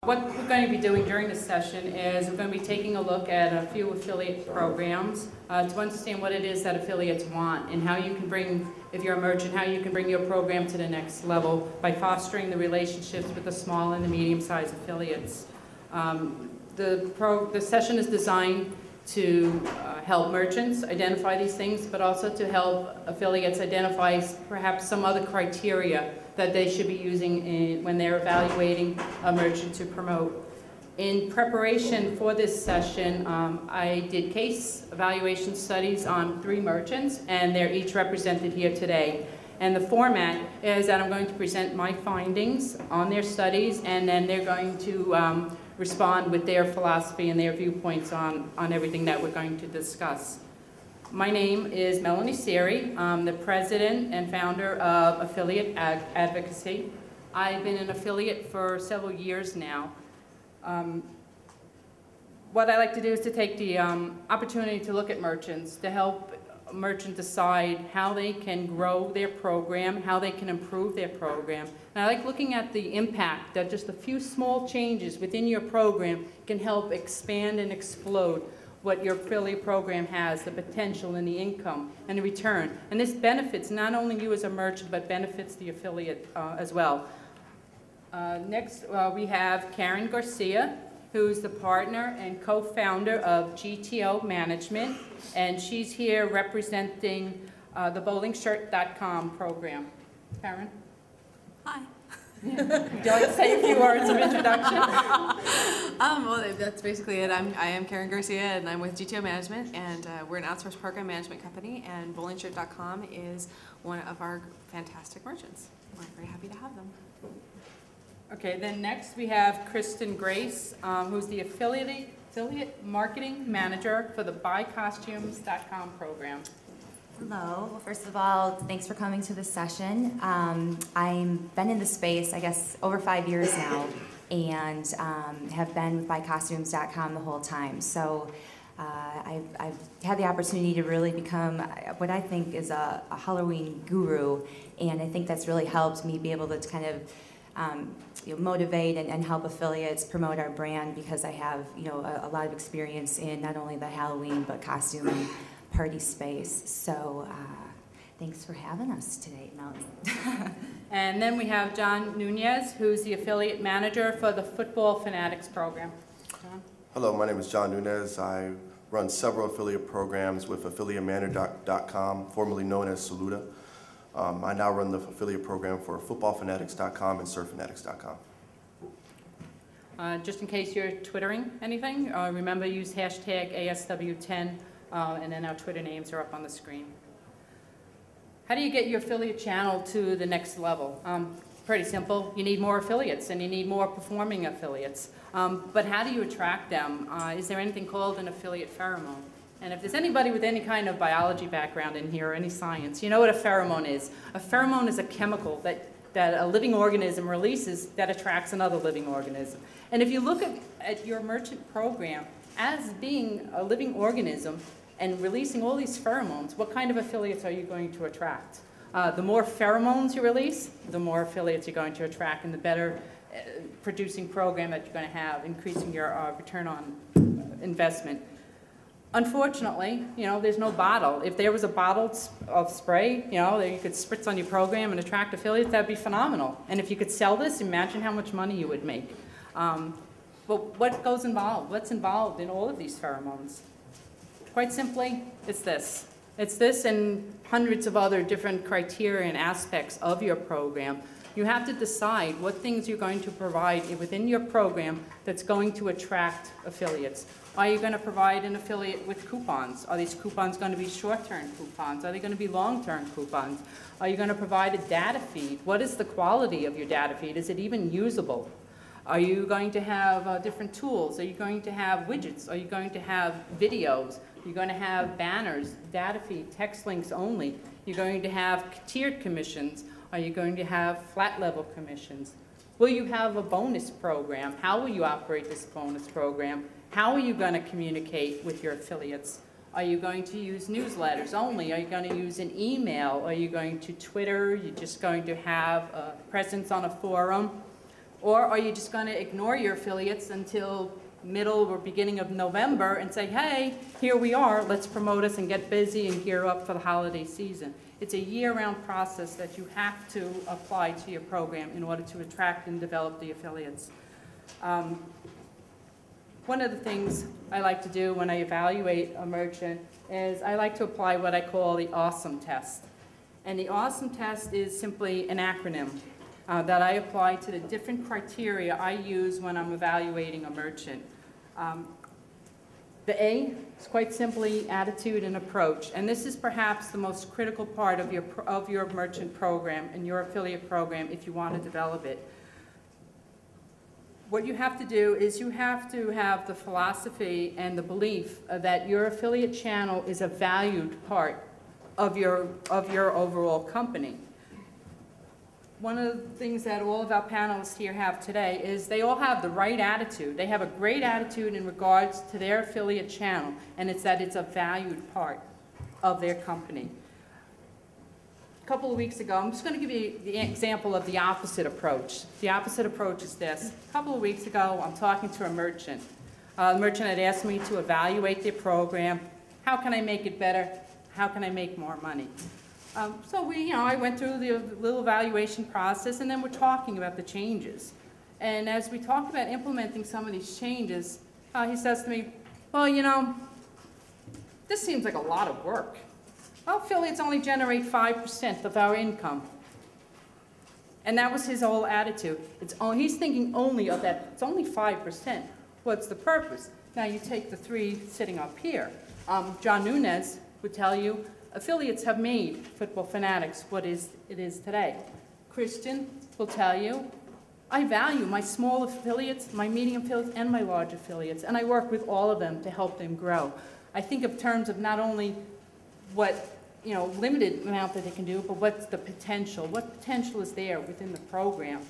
What we're going to be doing during this session is we're going to be taking a look at a few affiliate programs to understand what it is that affiliates want and how you can bring, if you're a merchant, how you can bring your program to the next level by fostering the relationships with the small and the medium-sized affiliates. The session is designed to help merchants identify these things, but also to help affiliates identify perhaps some other criteria that they should be using when they're evaluating a merchant to promote. In preparation for this session, I did case evaluation studies on 3 merchants, and they're each represented here today. And the format is that I'm going to present my findings on their studies, and then they're going to respond with their philosophy and their viewpoints on everything that we're going to discuss. My name is Melanie Siri. I'm the president and founder of Affiliate Advocacy. I've been an affiliate for several years now. What I like to do is to take the opportunity to look at merchants, to help a merchant decide how they can grow their program, how they can improve their program. And I like looking at the impact that just a few small changes within your program can help expand and explode what your affiliate program has, the potential and the income and the return. And this benefits not only you as a merchant, but benefits the affiliate as well. Next, we have Karen Garcia, who's the partner and co-founder of GTO Management, and she's here representing the BowlingShirt.com program. Karen? Hi. Would you like to say a few words of introduction? Well, that's basically it. I am Karen Garcia, and I'm with GTO Management, and we're an outsourced program management company, and BowlingShirt.com is one of our fantastic merchants. We're very happy to have them. Okay, then next we have Kristen Grace, who's the affiliate marketing manager for the BuyCostumescom program. Hello. Well, first of all, thanks for coming to this session. I've been in the space, I guess, over 5 years now, and have been with BuyCostumescom the whole time. So I've had the opportunity to really become what I think is a Halloween guru, and I think that's really helped me be able to kind of motivate and help affiliates promote our brand, because I have a lot of experience in not only the Halloween but costume and party space. So thanks for having us today, Melanie. And then we have John Nunez, who's the affiliate manager for the Football Fanatics program. John? Hello, my name is John Nunez. I run several affiliate programs with AffiliateManager.com, formerly known as Saluda. I now run the affiliate program for FootballFanatics.com and SurfFanatics.com. Just in case you're twittering anything, remember use hashtag ASW10, and then our Twitter names are up on the screen. How do you get your affiliate channel to the next level? Pretty simple. You need more affiliates, and you need more performing affiliates. But how do you attract them? Is there anything called an affiliate pheromone? And if there's anybody with any kind of biology background in here or any science, you know what a pheromone is. A pheromone is a chemical that a living organism releases that attracts another living organism. And if you look at your merchant program as being a living organism and releasing all these pheromones, what kind of affiliates are you going to attract? The more pheromones you release, the more affiliates you're going to attract, and the better producing program that you're going to have, increasing your return on investment. Unfortunately, there's no bottle. If there was a bottle of spray, that you could spritz on your program and attract affiliates, that'd be phenomenal. And if you could sell this, imagine how much money you would make. But what goes involved? What's involved in all of these pheromones? Quite simply, it's this. It's this and hundreds of other different criteria and aspects of your program. You have to decide what things you're going to provide within your program that's going to attract affiliates. Are you going to provide an affiliate with coupons? Are these coupons going to be short-term coupons? Are they going to be long-term coupons? Are you going to provide a data feed? What is the quality of your data feed? Is it even usable? Are you going to have different tools? Are you going to have widgets? Are you going to have videos? Are you going to have banners, data feed, text links only? You're going to have tiered commissions. Are you going to have flat level commissions? Will you have a bonus program? How will you operate this bonus program? How are you going to communicate with your affiliates? Are you going to use newsletters only? Are you going to use an email? Are you going to Twitter? Are you just going to have a presence on a forum? Or are you just going to ignore your affiliates until middle or beginning of November and say, hey, here we are, let's promote us and get busy and gear up for the holiday season? It's a year-round process that you have to apply to your program in order to attract and develop the affiliates. One of the things I like to do when I evaluate a merchant is I like to apply what I call the AWESOME test. And the AWESOME test is simply an acronym that I apply to the different criteria I use when I'm evaluating a merchant. The A is quite simply attitude and approach, and this is perhaps the most critical part of your merchant program and your affiliate program if you want to develop it. What you have to do is you have to have the philosophy and the belief that your affiliate channel is a valued part of your overall company. One of the things that all of our panelists here have today is they all have the right attitude. They have a great attitude in regards to their affiliate channel, and it's that it's a valued part of their company. A couple of weeks ago, I'm just going to give you the example of the opposite approach. The opposite approach is this. A couple of weeks ago, I'm talking to a merchant. The merchant had asked me to evaluate their program. How can I make it better? How can I make more money? So I went through the little evaluation process, and then we're talking about the changes. And as we talked about implementing some of these changes, he says to me, well, this seems like a lot of work. Well, affiliates only generate 5% of our income. And that was his whole attitude. He's thinking only of that. It's only 5%. What's the purpose? Now you take the three sitting up here. John Nunez would tell you, affiliates have made Football Fanatics what it is today. Kristen will tell you, I value my small affiliates, my medium affiliates, and my large affiliates, and I work with all of them to help them grow. I think of terms of not only what, limited amount that they can do, but what's the potential? What potential is there within the program?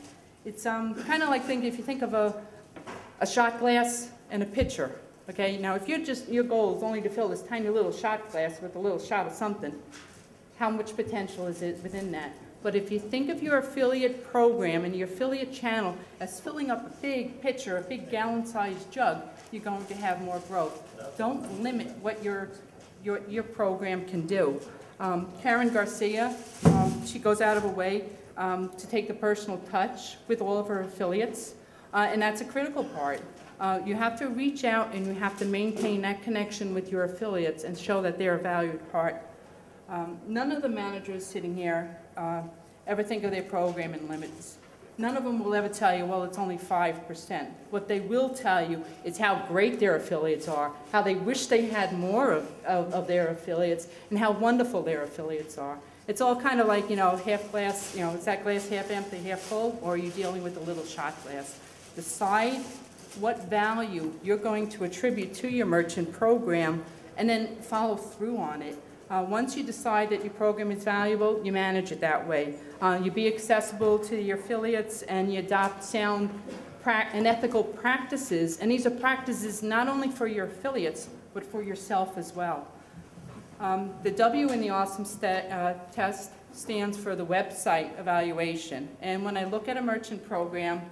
It's kind of like if you think of a shot glass and a pitcher. Okay, now if your goal is only to fill this tiny little shot glass with a little shot of something, how much potential is it within that? But if you think of your affiliate program and your affiliate channel as filling up a big pitcher, a big gallon-sized jug, you're going to have more growth. Don't limit what your program can do. Karen Garcia, she goes out of her way to take the personal touch with all of her affiliates, and that's a critical part. You have to reach out and you have to maintain that connection with your affiliates and show that they're a valued part. None of the managers sitting here ever think of their program in limits. None of them will ever tell you, well, it's only 5%. What they will tell you is how great their affiliates are, how they wish they had more of their affiliates, and how wonderful their affiliates are. It's all kind of like, half glass, is that glass half empty, half full, or are you dealing with a little shot glass? Decide what value you're going to attribute to your merchant program, and then follow through on it. Once you decide that your program is valuable, you manage it that way. You be accessible to your affiliates, and you adopt sound and ethical practices. And these are practices not only for your affiliates, but for yourself as well. The W in the AWESOME test stands for the website evaluation. And when I look at a merchant program,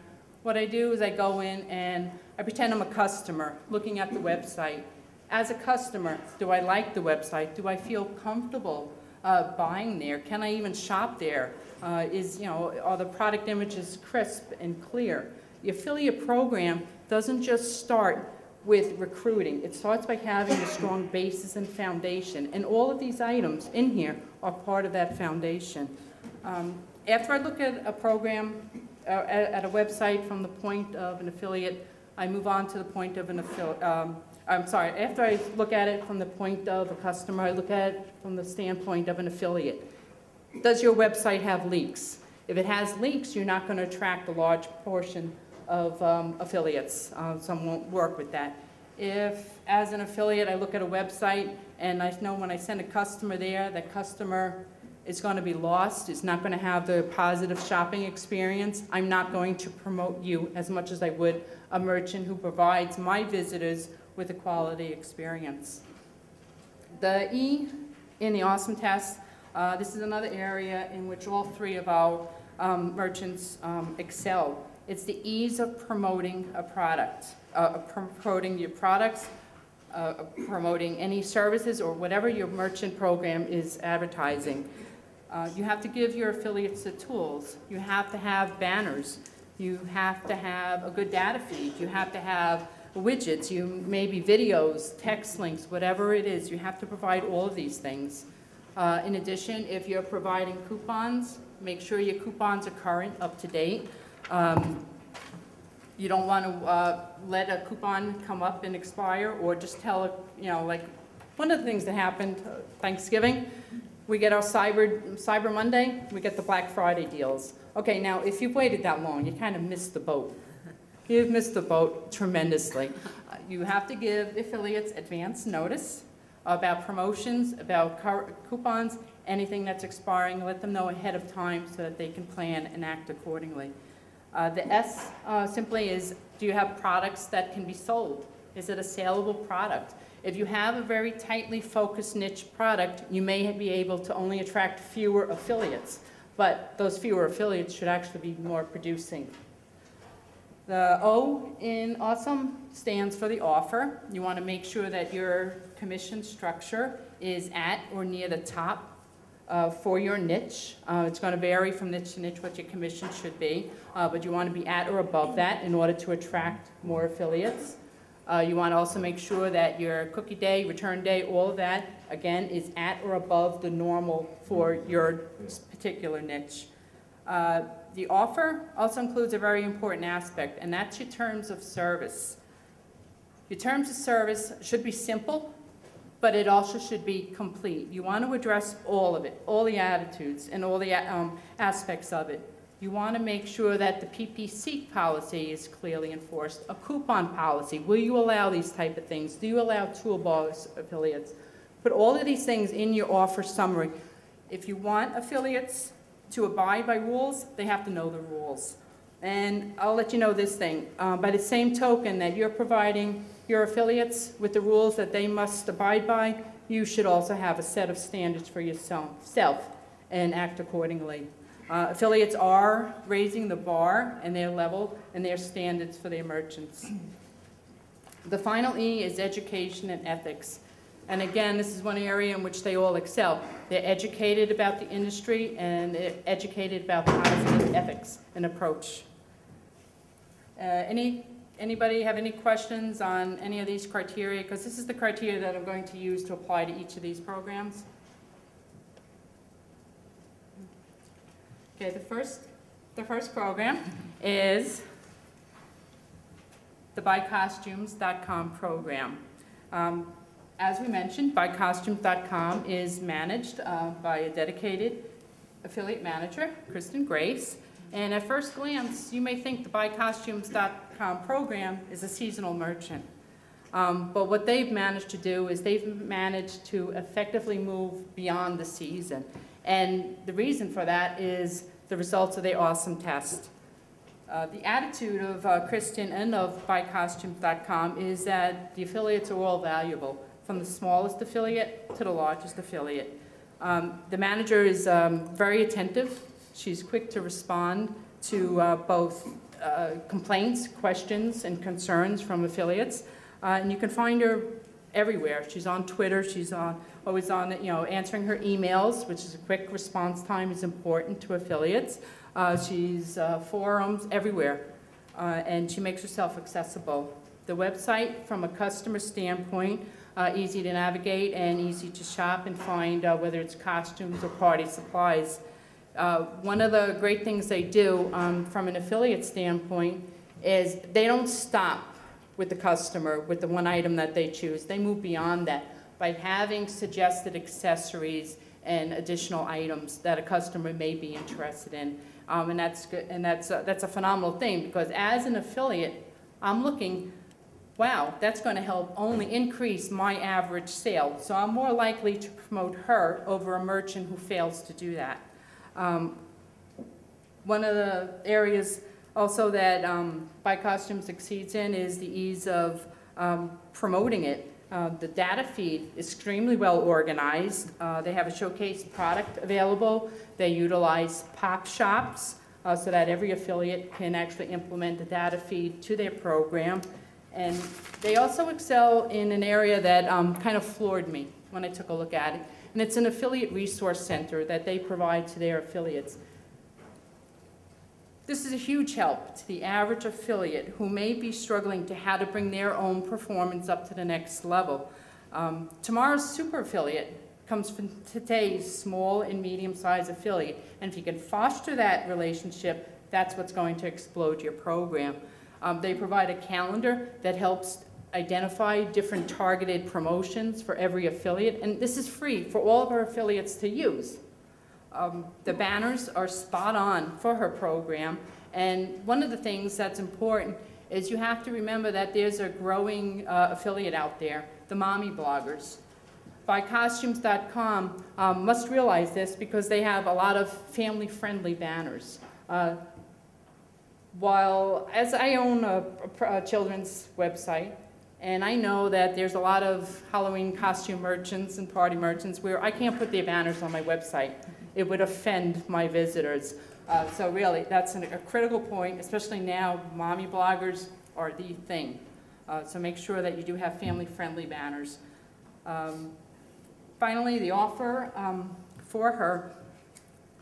what I do is I go in and I pretend I'm a customer looking at the website. As a customer, do I like the website? Do I feel comfortable buying there? Can I even shop there? Are the product images crisp and clear? The affiliate program doesn't just start with recruiting. It starts by having a strong basis and foundation. And all of these items in here are part of that foundation. After I look at a program, at a website from the point of an affiliate, I move on to the point of an affiliate. After I look at it from the point of a customer, I look at it from the standpoint of an affiliate. Does your website have leaks? If it has leaks, you're not going to attract a large portion of affiliates. Some won't work with that. If, as an affiliate, I look at a website and I know when I send a customer there, that customer is going to be lost, is not going to have the positive shopping experience, I'm not going to promote you as much as I would a merchant who provides my visitors with a quality experience. The E in the AWESOME test, this is another area in which all three of our merchants excel. It's the ease of promoting a product, promoting your products, promoting any services or whatever your merchant program is advertising. You have to give your affiliates the tools. You have to have banners. You have to have a good data feed. You have to have widgets, maybe videos, text links, whatever it is. You have to provide all of these things. In addition, if you're providing coupons, make sure your coupons are current, up to date. You don't want to let a coupon come up and expire, or just tell, like one of the things that happened Thanksgiving, we get our Cyber Monday, we get the Black Friday deals. Okay, now if you've waited that long, you kind of missed the boat. You've missed the boat tremendously. You have to give affiliates advance notice about promotions, about coupons, anything that's expiring. Let them know ahead of time so that they can plan and act accordingly. The S simply is, do you have products that can be sold? Is it a saleable product? If you have a very tightly focused niche product, you may be able to only attract fewer affiliates, but those fewer affiliates should actually be more producing. The O in awesome stands for the offer. You want to make sure that your commission structure is at or near the top for your niche. It's going to vary from niche to niche what your commission should be, but you want to be at or above that in order to attract more affiliates. You want to also make sure that your cookie day, return day, all of that, again, is at or above the normal for your particular niche. The offer also includes a very important aspect, and that's your terms of service. Your terms of service should be simple, but it also should be complete. You want to address all of it, all the attitudes and all the aspects of it. You want to make sure that the PPC policy is clearly enforced, a coupon policy. Will you allow these type of things? Do you allow toolbars affiliates? Put all of these things in your offer summary. If you want affiliates to abide by rules, they have to know the rules. And I'll let you know this thing. By the same token that you're providing your affiliates with the rules that they must abide by, you should also have a set of standards for yourself and act accordingly. Affiliates are raising the bar and their level and their standards for their merchants. The final E is education and ethics. And again, this is one area in which they all excel. They're educated about the industry and they're educated about positive ethics and approach. Anybody have any questions on any of these criteria? Because this is the criteria that I'm going to use to apply to each of these programs. Okay, the first program is the BuyCostumescom program. As we mentioned, BuyCostumescom is managed by a dedicated affiliate manager, Kristen Grace. And at first glance, you may think the BuyCostumescom program is a seasonal merchant. But what they've managed to do is they've managed to effectively move beyond the season. And the reason for that is the results of their awesome test. The attitude of Kristen and of BuyCostumescom is that the affiliates are all valuable, from the smallest affiliate to the largest affiliate. The manager is very attentive. She's quick to respond to both complaints, questions, and concerns from affiliates. And you can find her everywhere. She's on Twitter. She's always on, answering her emails, which is a quick response time is important to affiliates. She's forums everywhere, and she makes herself accessible. The website, from a customer standpoint, easy to navigate and easy to shop and find whether it's costumes or party supplies. One of the great things they do from an affiliate standpoint is they don't stop with the customer with the one item that they choose. They move beyond that by having suggested accessories and additional items that a customer may be interested in. And that's good, and that's a phenomenal thing, because as an affiliate, I'm looking, wow, that's going to help only increase my average sale. So I'm more likely to promote her over a merchant who fails to do that. One of the areas also that BuyCostumes succeeds in is the ease of promoting it. The data feed is extremely well organized. They have a showcase product available. They utilize pop shops. so that every affiliate can actually implement a data feed to their program. And they also excel in an area that kind of floored me when I took a look at it. And it's an affiliate resource center that they provide to their affiliates. This is a huge help to the average affiliate who may be struggling to how to bring their own performance up to the next level. Tomorrow's super affiliate comes from today's small and medium-sized affiliate. And if you can foster that relationship, that's what's going to explode your program. They provide a calendar that helps identify different targeted promotions for every affiliate, and this is free for all of our affiliates to use. The banners are spot on for her program, and one of the things that's important is you have to remember that there's a growing affiliate out there, the mommy bloggers. BuyCostumescom must realize this because they have a lot of family-friendly banners. As I own a children's website, and I know that there's a lot of Halloween costume merchants and party merchants where I can't put their banners on my website. It would offend my visitors. So really, that's a critical point, especially now, mommy bloggers are the thing. So make sure that you do have family-friendly banners. Finally, the offer for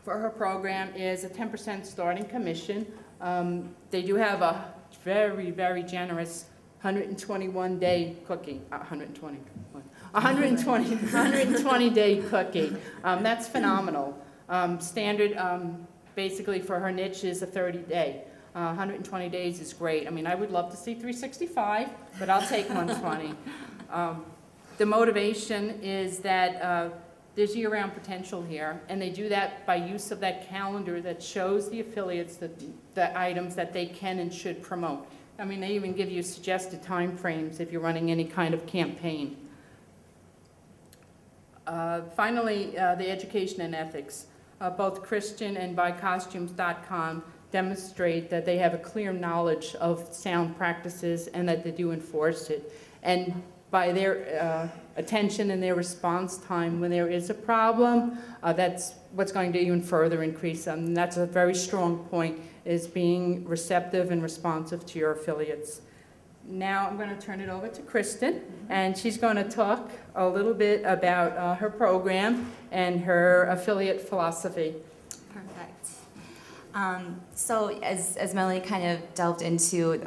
her program is a 10% starting commission. They do have a very, very generous 121-day cookie, 120-day cookie. That's phenomenal. Standard, basically for her niche, is a 30-day. 120 days is great. I mean, I would love to see 365, but I'll take 120. The motivation is that there's year-round potential here, and they do that by use of that calendar that shows the affiliates the items that they can and should promote. I mean, they even give you suggested time frames if you're running any kind of campaign. Finally, the education and ethics. Both Kristen and BuyCostumescom demonstrate that they have a clear knowledge of sound practices and that they do enforce it. And by their attention and their response time when there is a problem, that's what's going to even further increase them. And that's a very strong point, is being receptive and responsive to your affiliates. Now I'm going to turn it over to Kristen, and she's going to talk a little bit about her program and her affiliate philosophy. Perfect. So as Melanie kind of delved into,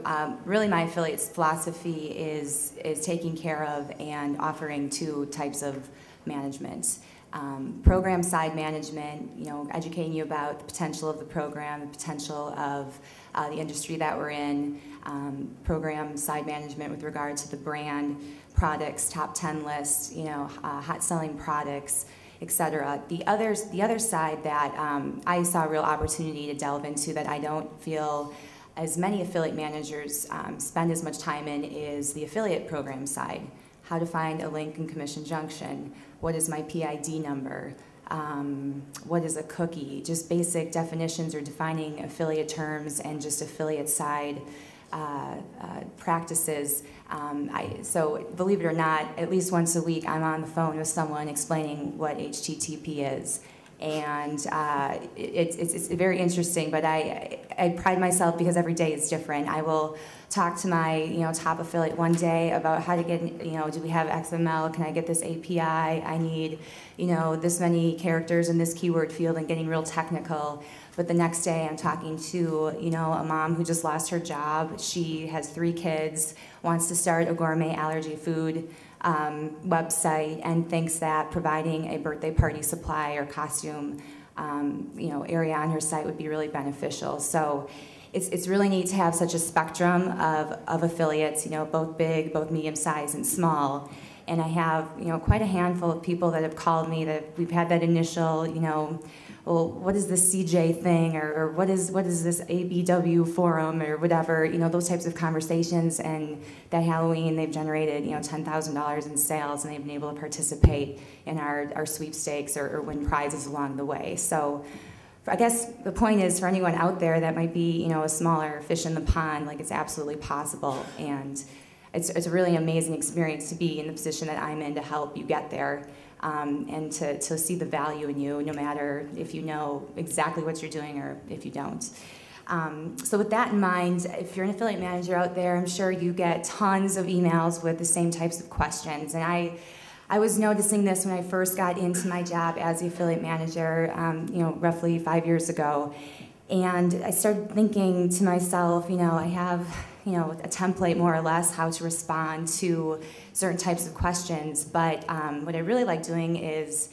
really my affiliate's philosophy is taking care of and offering two types of management. Program side management, educating you about the potential of the program, the potential of the industry that we're in, program side management with regard to the brand, products, top 10 lists, hot selling products, etc. The other side that I saw a real opportunity to delve into that I don't feel as many affiliate managers spend as much time in is the affiliate program side. How to find a link in commission junction, what is my PID number, what is a cookie, just basic definitions or defining affiliate terms and just affiliate side practices. So believe it or not, at least once a week I'm on the phone with someone explaining what HTTP is. And it's very interesting, but I pride myself because every day is different. I will talk to my top affiliate one day about how to get, do we have XML? Can I get this API? I need this many characters in this keyword field, and getting real technical. But the next day I'm talking to a mom who just lost her job. She has 3 kids, wants to start a gourmet allergy food website, and thinks that providing a birthday party supply or costume area on her site would be really beneficial. So it's really neat to have such a spectrum of affiliates, both big, both medium-sized, and small. And I have quite a handful of people that have called me that we've had that initial well, what is this CJ thing, or what is this ABW forum, or whatever, those types of conversations. And that Halloween, they've generated, $10,000 in sales, and they've been able to participate in our sweepstakes or win prizes along the way. So I guess the point is, for anyone out there that might be, a smaller fish in the pond, it's absolutely possible. And it's a really amazing experience to be in the position that I'm in to help you get there. and to see the value in you, no matter if you know exactly what you're doing or if you don't. So with that in mind, if you're an affiliate manager out there, I'm sure you get tons of emails with the same types of questions. And I was noticing this when I first got into my job as the affiliate manager, roughly 5 years ago. And I started thinking to myself, I have, a template more or less how to respond to certain types of questions. But what I really like doing is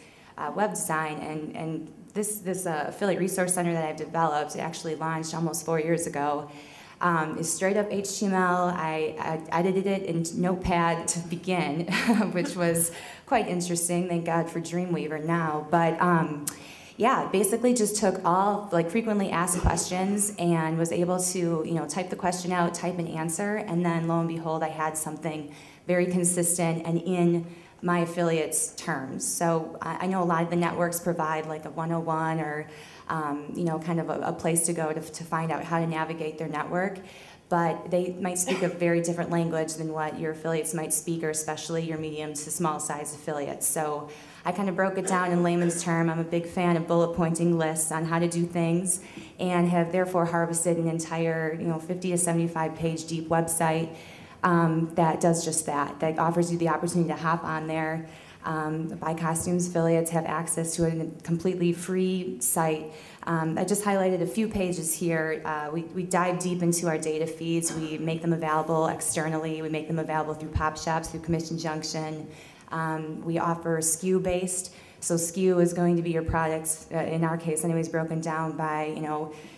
web design. And this affiliate resource center that I've developed, it actually launched almost 4 years ago, is straight up HTML. I edited it in Notepad to begin, which was quite interesting. Thank God for Dreamweaver now. But yeah, basically just took all frequently asked questions and was able to type the question out, type an answer, and then lo and behold, I had something very consistent and in my affiliates' terms. So I know a lot of the networks provide like a 101 or kind of a place to go to find out how to navigate their network, but they might speak a very different language than what your affiliates might speak, or especially your medium to small size affiliates. So I kind of broke it down in layman's term. I'm a big fan of bullet pointing lists on how to do things, and have therefore harvested an entire 50 to 75 page deep website that does just that offers you the opportunity to hop on there. Buy Costumes affiliates have access to a completely free site. I just highlighted a few pages here. We dive deep into our data feeds. We make them available externally. We make them available through pop shops, through Commission Junction. We offer SKU-based. So SKU is going to be your products, in our case anyways, broken down by,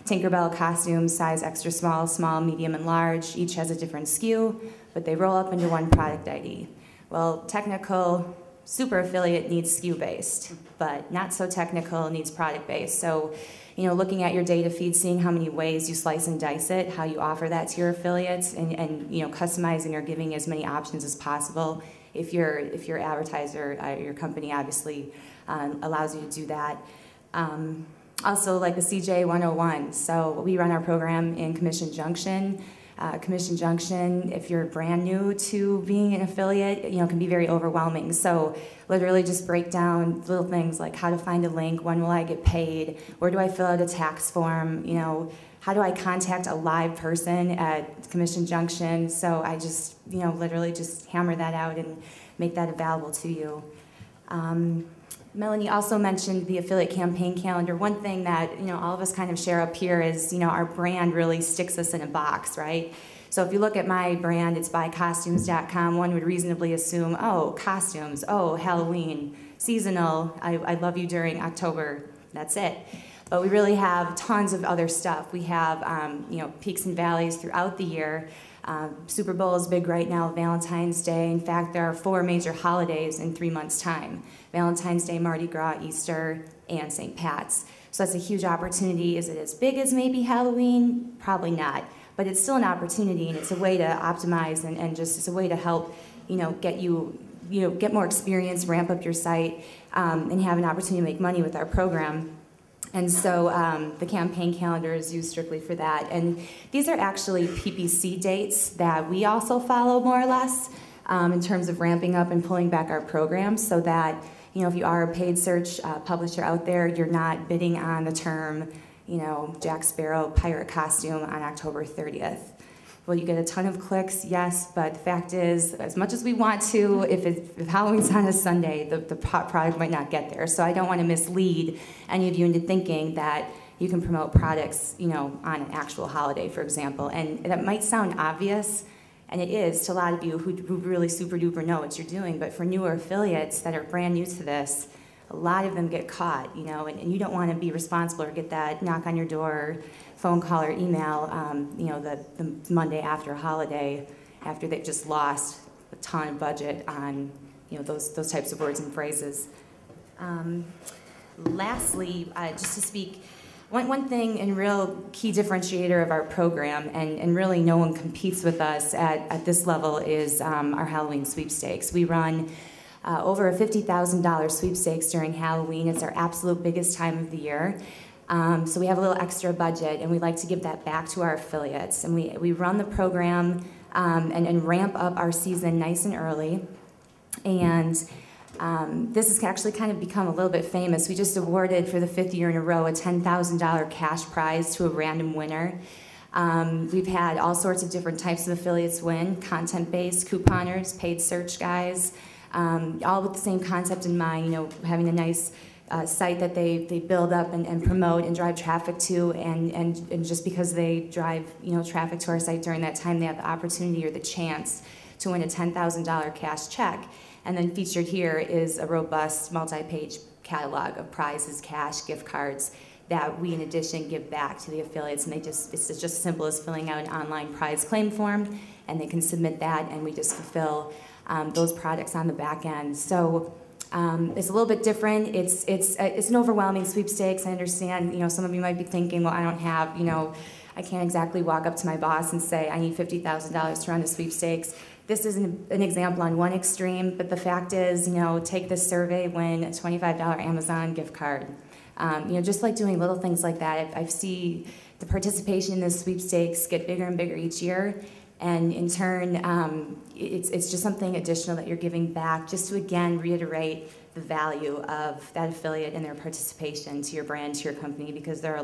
Tinkerbell costumes, size extra small, small, medium, and large. Each has a different SKU, but they roll up into one product ID. Well, technical super affiliate needs SKU-based, but not so technical needs product-based. So, looking at your data feed, seeing how many ways you slice and dice it, how you offer that to your affiliates, and customizing or giving as many options as possible. If your advertiser, your company obviously allows you to do that. Also, like the CJ 101. So we run our program in Commission Junction. Commission Junction, if you're brand new to being an affiliate, can be very overwhelming. So literally just break down little things like how to find a link, when will I get paid, where do I fill out a tax form, how do I contact a live person at Commission Junction. So I just, literally just hammer that out and make that available to you. Melanie also mentioned the affiliate campaign calendar. One thing that all of us kind of share up here is our brand really sticks us in a box, right? So if you look at my brand, it's BuyCostumescom. One would reasonably assume, oh, costumes, oh, Halloween, seasonal. I love you during October. That's it. But we really have tons of other stuff. We have peaks and valleys throughout the year. Super Bowl is big right now, Valentine's Day. In fact, there are 4 major holidays in 3 months' time. Valentine's Day, Mardi Gras, Easter, and St. Pat's. So that's a huge opportunity. Is it as big as maybe Halloween? Probably not. But it's still an opportunity, and it's a way to optimize and just it's a way to help get more experience, ramp up your site, and have an opportunity to make money with our program. And so the campaign calendar is used strictly for that. And these are actually PPC dates that we also follow more or less in terms of ramping up and pulling back our program, so that if you are a paid search publisher out there, you're not bidding on the term Jack Sparrow pirate costume on October 30th. Will you get a ton of clicks? Yes, but the fact is, as much as we want to, if Halloween's on a Sunday, the product might not get there. So I don't want to mislead any of you into thinking that you can promote products, on an actual holiday, for example. And that might sound obvious, and it is to a lot of you who really super duper know what you're doing. But for newer affiliates that are brand new to this, a lot of them get caught, and you don't want to be responsible or get that knock on your door, phone call or email, the Monday after a holiday, after they've just lost a ton of budget on, those types of words and phrases. Lastly, just to speak, one thing and real key differentiator of our program, and really no one competes with us at this level, is our Halloween sweepstakes. We run over a $50,000 sweepstakes during Halloween. It's our absolute biggest time of the year. So we have a little extra budget, and we like to give that back to our affiliates. And we run the program and ramp up our season nice and early. And This has actually kind of become a little bit famous. We just awarded for the 5th year in a row a $10,000 cash prize to a random winner. We've had all sorts of different types of affiliates win, content-based, couponers, paid search guys, all with the same concept in mind, you know, having a nice site that they build up and promote and drive traffic to, and just because they drive, you know, traffic to our site during that time, they have the opportunity or the chance to win a $10,000 cash check. And then featured here is a robust multi-page catalog of prizes, cash, gift cards that we in addition give back to the affiliates, and it's just as simple as filling out an online prize claim form, and they can submit that, and we just fulfill those products on the back end. So it's a little bit different. It's an overwhelming sweepstakes. I understand, you know, some of you might be thinking, well, I don't have, you know, I can't exactly walk up to my boss and say, I need $50,000 to run a sweepstakes. This is an example on one extreme, but the fact is, you know, take this survey, win a $25 Amazon gift card. You know, just like doing little things like that, I see the participation in this sweepstakes get bigger and bigger each year, and in turn, it's just something additional that you're giving back, just to again reiterate the value of that affiliate and their participation to your brand, to your company, because there are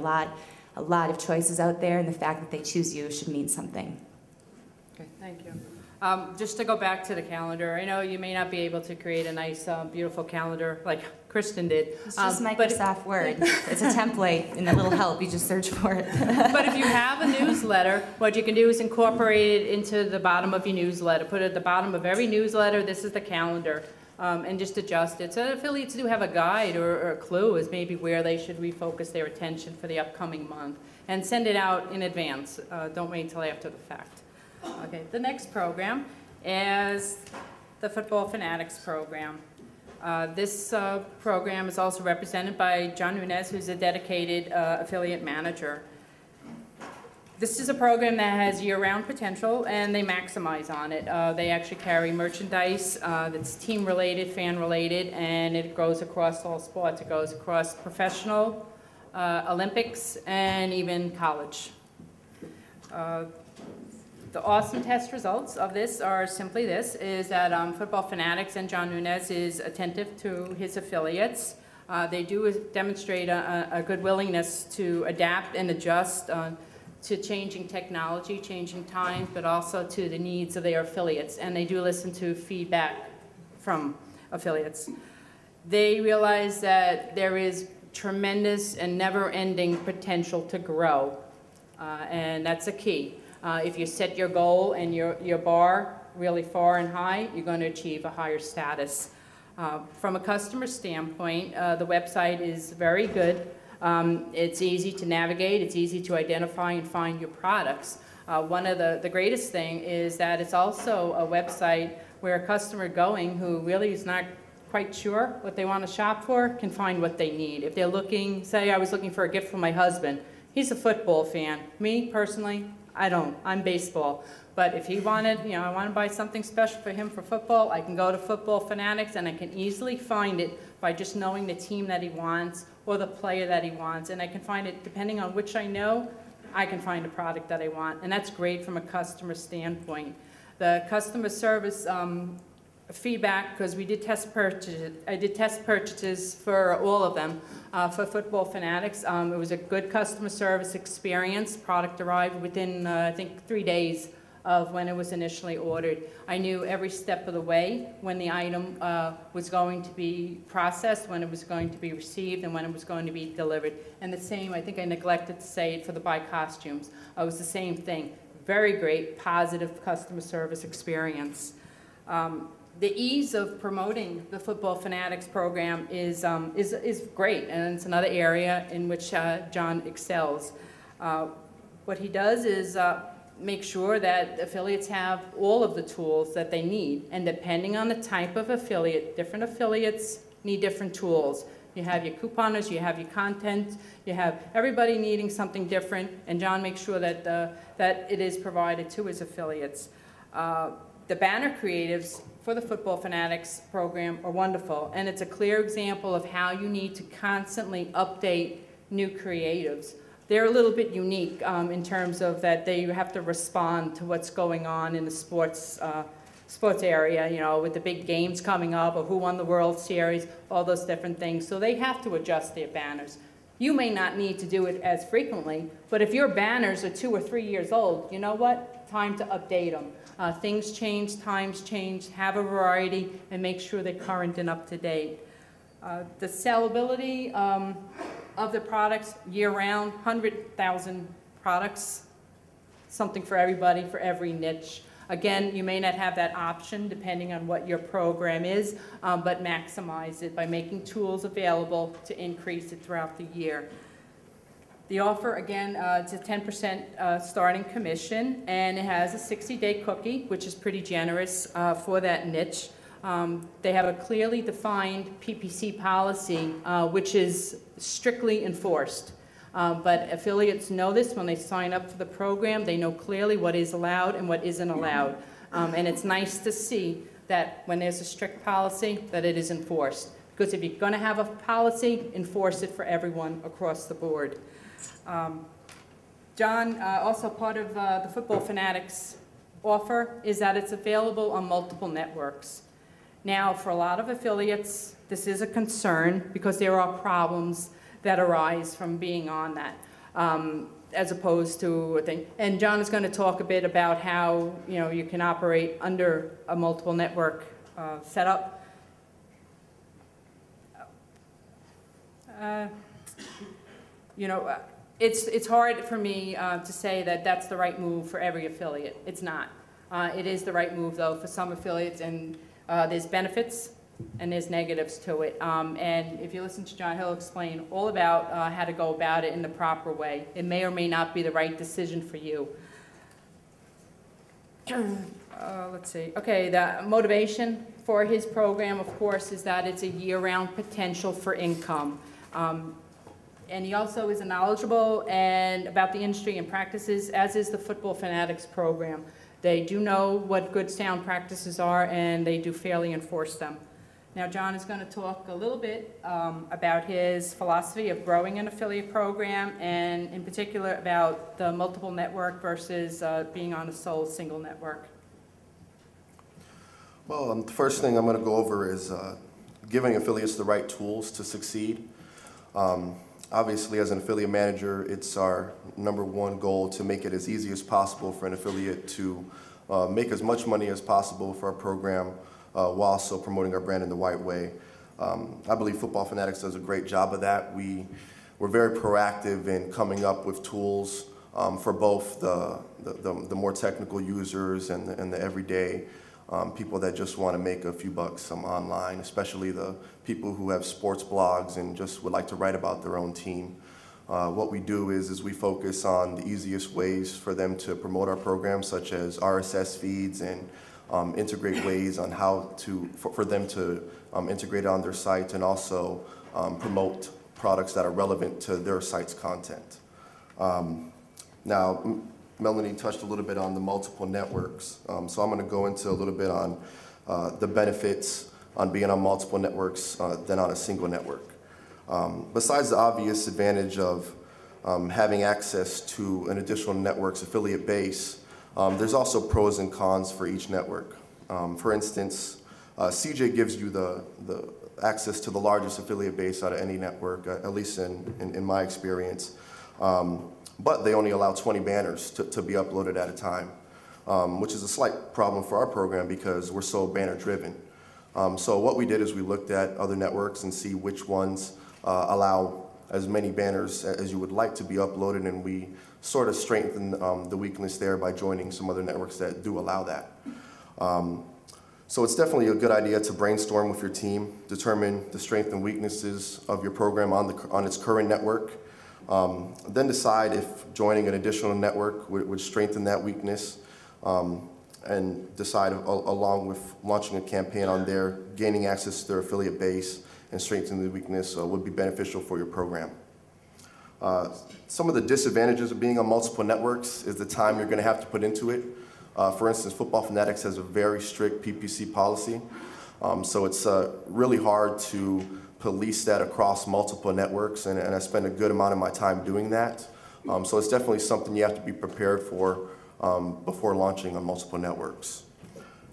a lot of choices out there, and the fact that they choose you should mean something. Okay, thank you. Just to go back to the calendar, I know you may not be able to create a nice, beautiful calendar like Kristen did. It's just Microsoft Word. It's a template, and a little help. You just search for it. But if you have a newsletter, what you can do is incorporate it into the bottom of your newsletter. Put it at the bottom of every newsletter. This is the calendar, and just adjust it. So affiliates do have a guide or a clue as maybe where they should refocus their attention for the upcoming month, and send it out in advance. Don't wait until after the fact. Okay, the next program is the Football Fanatics program. This program is also represented by John Nunez, who's a dedicated affiliate manager. This is a program that has year-round potential, and they maximize on it. They actually carry merchandise that's team-related, fan-related, and it goes across all sports. It goes across professional, Olympics, and even college. The awesome test results of this are simply this, is that Football Fanatics and John Nunez is attentive to his affiliates. They do demonstrate a good willingness to adapt and adjust to changing technology, changing times, but also to the needs of their affiliates. And they do listen to feedback from affiliates. They realize that there is tremendous and never-ending potential to grow, and that's a key. If you set your goal and your bar really far and high, you're going to achieve a higher status. From a customer standpoint, the website is very good. It's easy to navigate. It's easy to identify and find your products. One of the greatest thing is that it's also a website where a customer going who really is not quite sure what they want to shop for can find what they need. If they're looking, say I was looking for a gift for my husband. He's a football fan. Me, personally, I don't. I'm baseball. But if he wanted, you know, I want to buy something special for him for football, I can go to Football Fanatics and I can easily find it by just knowing the team that he wants or the player that he wants. And I can find it, depending on which I know, I can find a product that I want. And that's great from a customer standpoint. The customer service feedback, because we did test purchases, I did test purchases for all of them for Football Fanatics. It was a good customer service experience. Product arrived within, I think, 3 days of when it was initially ordered. I knew every step of the way when the item was going to be processed, when it was going to be received, and when it was going to be delivered. And the same, I think I neglected to say it for the BuyCostumescom. It was the same thing. Very great, positive customer service experience. The ease of promoting the Football Fanatics program is great, and it's another area in which John excels. What he does is make sure that affiliates have all of the tools that they need, and depending on the type of affiliate, different affiliates need different tools. You have your couponers, you have your content, you have everybody needing something different, and John makes sure that, that it is provided to his affiliates. The banner creatives for the Football Fanatics program are wonderful, and it's a clear example of how you need to constantly update new creatives. They're a little bit unique in terms of that they have to respond to what's going on in the sports sports area, you know, with the big games coming up, or who won the World Series, all those different things. So they have to adjust their banners. You may not need to do it as frequently, but if your banners are 2 or 3 years old, you know what? Time to update them. Things change, times change, have a variety, and make sure they're current and up to date. The sellability of the products year-round, 100,000 products, something for everybody, for every niche. Again, you may not have that option depending on what your program is, but maximize it by making tools available to increase it throughout the year. The offer, again, it's a 10% starting commission, and it has a 60-day cookie, which is pretty generous for that niche. They have a clearly defined PPC policy, which is strictly enforced. But affiliates know this when they sign up for the program. They know clearly what is allowed and what isn't allowed. And it's nice to see that when there's a strict policy, that it is enforced. Because if you're going to have a policy, enforce it for everyone across the board. John, also part of the Football Fanatics offer is that it's available on multiple networks. Now, for a lot of affiliates, this is a concern because there are problems that arise from being on that, as opposed to a thing. And John is going to talk a bit about how, you know, you can operate under a multiple network setup. You know, it's hard for me to say that that's the right move for every affiliate. It's not. It is the right move, though, for some affiliates, and there's benefits and there's negatives to it. And if you listen to John, he'll explain all about how to go about it in the proper way. It may or may not be the right decision for you. Let's see. Okay, the motivation for his program, of course, is that it's a year-round potential for income. And he also is knowledgeable and about the industry and practices, as is the Football Fanatics program. They do know what good, sound practices are, and they do fairly enforce them. Now, John is going to talk a little bit about his philosophy of growing an affiliate program, and in particular about the multiple network versus being on a sole single network. Well, the first thing I'm going to go over is giving affiliates the right tools to succeed. Obviously, as an affiliate manager, it's our #1 goal to make it as easy as possible for an affiliate to make as much money as possible for our program while also promoting our brand in the right way. I believe Football Fanatics does a great job of that. We're very proactive in coming up with tools for both the more technical users and the everyday people that just want to make a few bucks online, especially the people who have sports blogs and just would like to write about their own team. What we do is we focus on the easiest ways for them to promote our program, such as RSS feeds, and integrate ways on how for them to integrate on their site, and also promote products that are relevant to their site's content. Now, Melanie touched a little bit on the multiple networks, so I'm going to go into a little bit on the benefits on being on multiple networks than on a single network. Besides the obvious advantage of having access to an additional network's affiliate base, there's also pros and cons for each network. For instance, CJ gives you the access to the largest affiliate base out of any network, at least in my experience. But they only allow 20 banners to be uploaded at a time, which is a slight problem for our program because we're so banner driven. So what we did is we looked at other networks and see which ones allow as many banners as you would like to be uploaded, and we sort of strengthened the weakness there by joining some other networks that do allow that. So it's definitely a good idea to brainstorm with your team, determine the strengths and weaknesses of your program on its current network, then decide if joining an additional network would strengthen that weakness, and decide along with launching a campaign on there, gaining access to their affiliate base and strengthening the weakness would be beneficial for your program. Some of the disadvantages of being on multiple networks is the time you're going to have to put into it. For instance, Football Fanatics has a very strict PPC policy, so it's really hard to police that across multiple networks, and I spend a good amount of my time doing that. So it's definitely something you have to be prepared for before launching on multiple networks.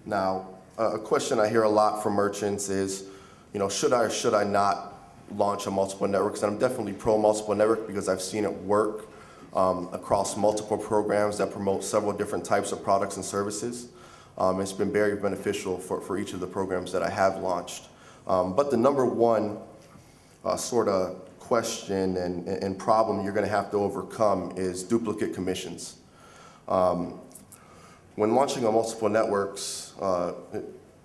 Now, a question I hear a lot from merchants is, you know, should I or should I not launch a multiple network? And I'm definitely pro multiple network because I've seen it work across multiple programs that promote several different types of products and services. It's been very beneficial for each of the programs that I have launched. But the number one sort of question and problem you're going to have to overcome is duplicate commissions. When launching on multiple networks,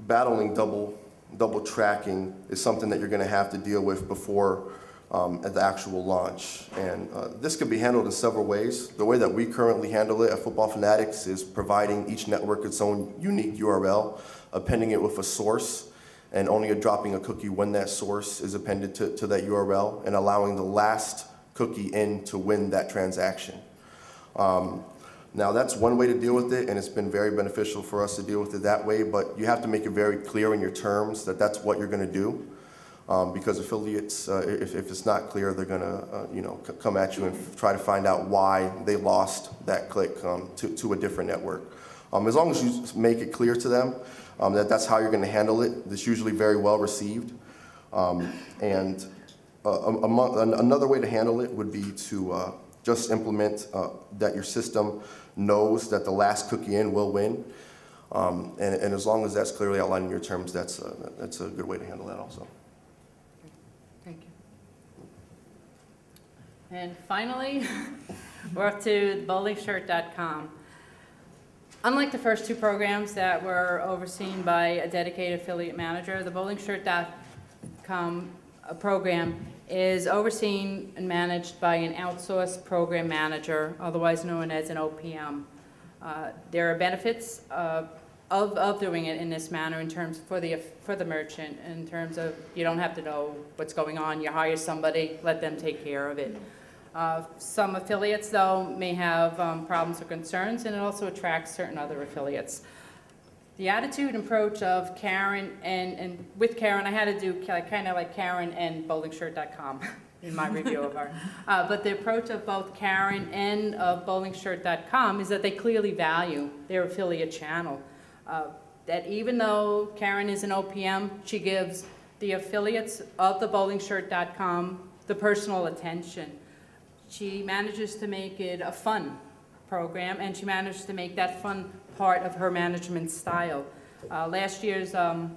battling double tracking is something that you're going to have to deal with before at the actual launch. And this can be handled in several ways. The way that we currently handle it at Football Fanatics is providing each network its own unique URL, appending it with a source, and only dropping a cookie when that source is appended to that URL, and allowing the last cookie in to win that transaction. Now that's one way to deal with it, and it's been very beneficial for us to deal with it that way, but you have to make it very clear in your terms that that's what you're going to do, because affiliates, if it's not clear, they're going to you know, come at you and try to find out why they lost that click to a different network. As long as you make it clear to them that that's how you're going to handle it, it's usually very well received. And another way to handle it would be to just implement that your system knows that the last cookie in will win. And as long as that's clearly outlined in your terms, that's a good way to handle that also. Thank you. And finally, we're up to bowlingshirt.com. Unlike the first two programs that were overseen by a dedicated affiliate manager, the bowlingshirt.com program is overseen and managed by an outsourced program manager, otherwise known as an OPM. There are benefits of doing it in this manner in terms for the merchant, in terms of you don't have to know what's going on. You hire somebody, let them take care of it. Some affiliates, though, may have problems or concerns, and it also attracts certain other affiliates. The attitude and approach of Karen, and with Karen, I had to do kind of like Karen and bowlingshirt.com in my review of her. But the approach of both Karen and of bowlingshirt.com is that they clearly value their affiliate channel. That even though Karen is an OPM, she gives the affiliates of the bowlingshirt.com the personal attention. She manages to make it a fun program, and she managed to make that fun part of her management style. Last year's, I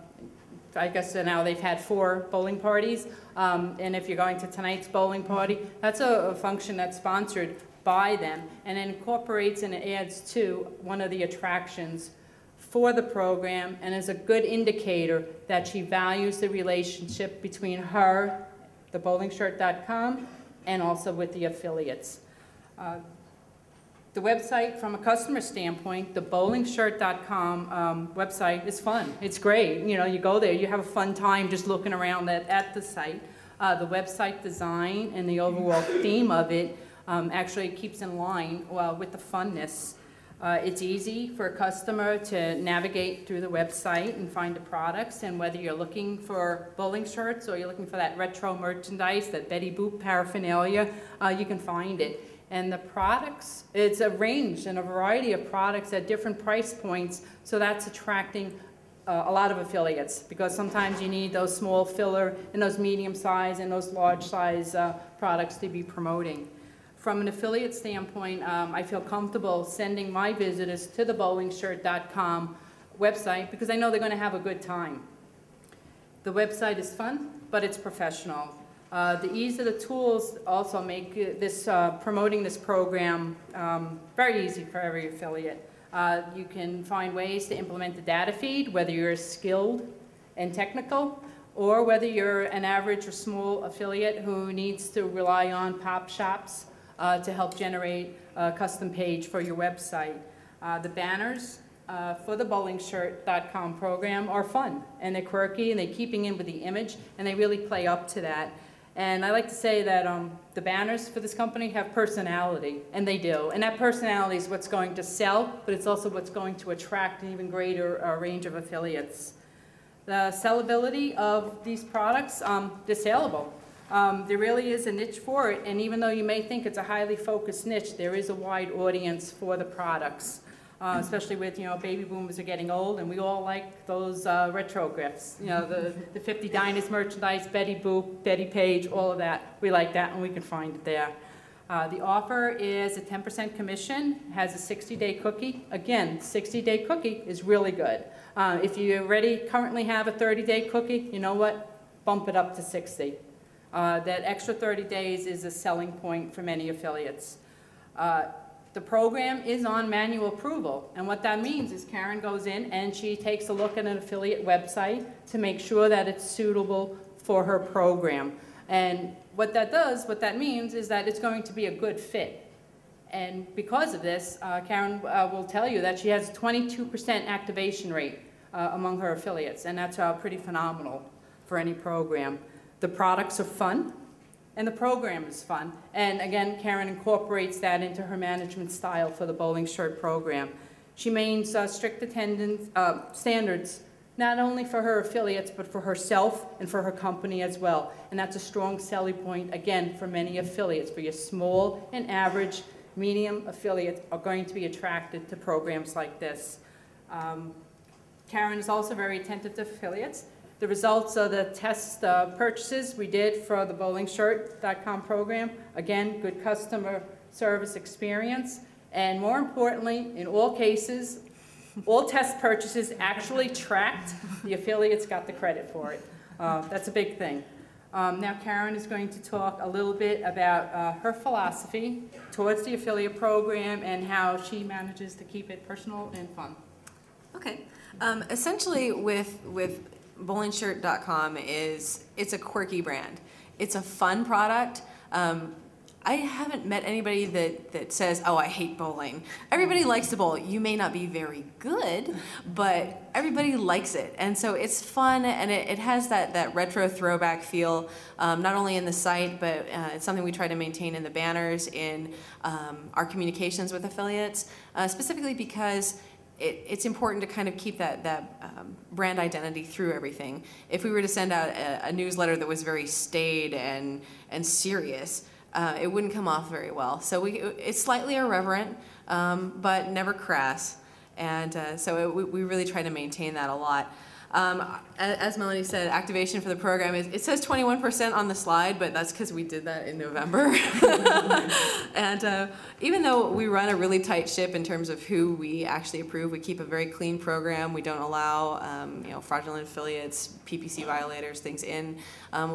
guess now they've had 4 bowling parties, and if you're going to tonight's bowling party, that's a function that's sponsored by them, and it incorporates and it adds to one of the attractions for the program, and is a good indicator that she values the relationship between her, the bowlingshirt.com, and also with the affiliates. The website, from a customer standpoint, the bowlingshirt.com website is fun. It's great. You know, you go there, you have a fun time just looking around at the site. The website design and the overall theme of it actually keeps in line with the funness. It's easy for a customer to navigate through the website and find the products, and whether you're looking for bowling shirts or you're looking for that retro merchandise, that Betty Boop paraphernalia, you can find it. And the products, it's a range and a variety of products at different price points, so that's attracting a lot of affiliates, because sometimes you need those small filler and those medium size and those large size products to be promoting. From an affiliate standpoint, I feel comfortable sending my visitors to the bowlingshirt.com website because I know they're going to have a good time. The website is fun, but it's professional. The ease of the tools also make this promoting this program very easy for every affiliate. You can find ways to implement the data feed, whether you're skilled and technical, or whether you're an average or small affiliate who needs to rely on pop shops to help generate a custom page for your website. The banners for the bowlingshirt.com program are fun, and they're quirky, and they're keeping in with the image, and they really play up to that. And I like to say that the banners for this company have personality, and they do. And that personality is what's going to sell, but it's also what's going to attract an even greater range of affiliates. The sellability of these products, they're saleable. There really is a niche for it, and even though you may think it's a highly focused niche, there is a wide audience for the products. especially with, baby boomers are getting old, and we all like those retro gifts. The 50 Diners merchandise, Betty Boop, Betty Page, all of that. We like that, and we can find it there. The offer is a 10% commission, has a 60-day cookie. Again, 60-day cookie is really good. If you already currently have a 30-day cookie, you know what? Bump it up to 60. That extra 30 days is a selling point for many affiliates. The program is on manual approval, and what that means is Karen goes in and she takes a look at an affiliate website to make sure that it's suitable for her program. And what that means is that it's going to be a good fit. And because of this, Karen will tell you that she has a 22% activation rate among her affiliates, and that's pretty phenomenal for any program. The products are fun, and the program is fun. And again, Karen incorporates that into her management style for the bowling shirt program. She maintains strict attendance standards, not only for her affiliates, but for herself and for her company as well. And that's a strong selling point, again, for many affiliates. For your small and average, medium affiliates are going to be attracted to programs like this. Karen is also very attentive to affiliates. The results of the test purchases we did for the bowlingshirt.com program, again, good customer service experience, and more importantly, in all cases, all test purchases actually tracked. The affiliates got the credit for it. That's a big thing. Now Karen is going to talk a little bit about her philosophy towards the affiliate program and how she manages to keep it personal and fun. Okay. Essentially with bowlingshirt.com it's a quirky brand. It's a fun product. I haven't met anybody that says, oh, I hate bowling. Everybody likes to bowl. You may not be very good, but everybody likes it. And so it's fun, and it has that retro throwback feel, not only in the site, but it's something we try to maintain in the banners, in our communications with affiliates, specifically because it's important to kind of keep that brand identity through everything. If we were to send out a newsletter that was very staid and serious, it wouldn't come off very well. So it's slightly irreverent, but never crass. And so we really try to maintain that a lot. As Melanie said, activation for the program it says 21% on the slide, but that's because we did that in November. And even though we run a really tight ship in terms of who we actually approve, we keep a very clean program. We don't allow fraudulent affiliates, PPC violators, things in.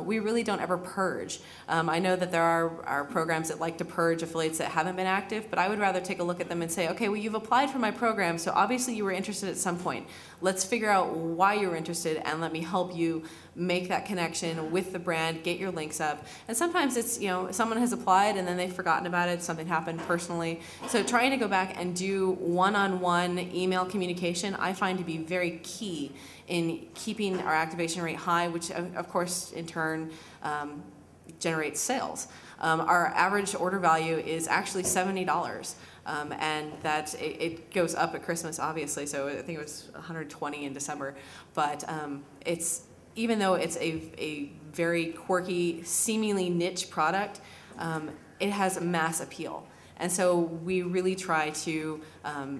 We really don't ever purge. I know that there are programs that like to purge affiliates that haven't been active, but I would rather take a look at them and say, okay, well, you've applied for my program, so obviously you were interested at some point. Let's figure out why you're interested, and let me help you make that connection with the brand, get your links up. And sometimes it's, someone has applied and then they've forgotten about it, something happened personally. So trying to go back and do one-on-one email communication, I find to be very key in keeping our activation rate high, which of course in turn generates sales. Our average order value is actually $70. And it goes up at Christmas, obviously, so I think it was $120 in December. But even though it's a very quirky, seemingly niche product, it has mass appeal. And so we really try to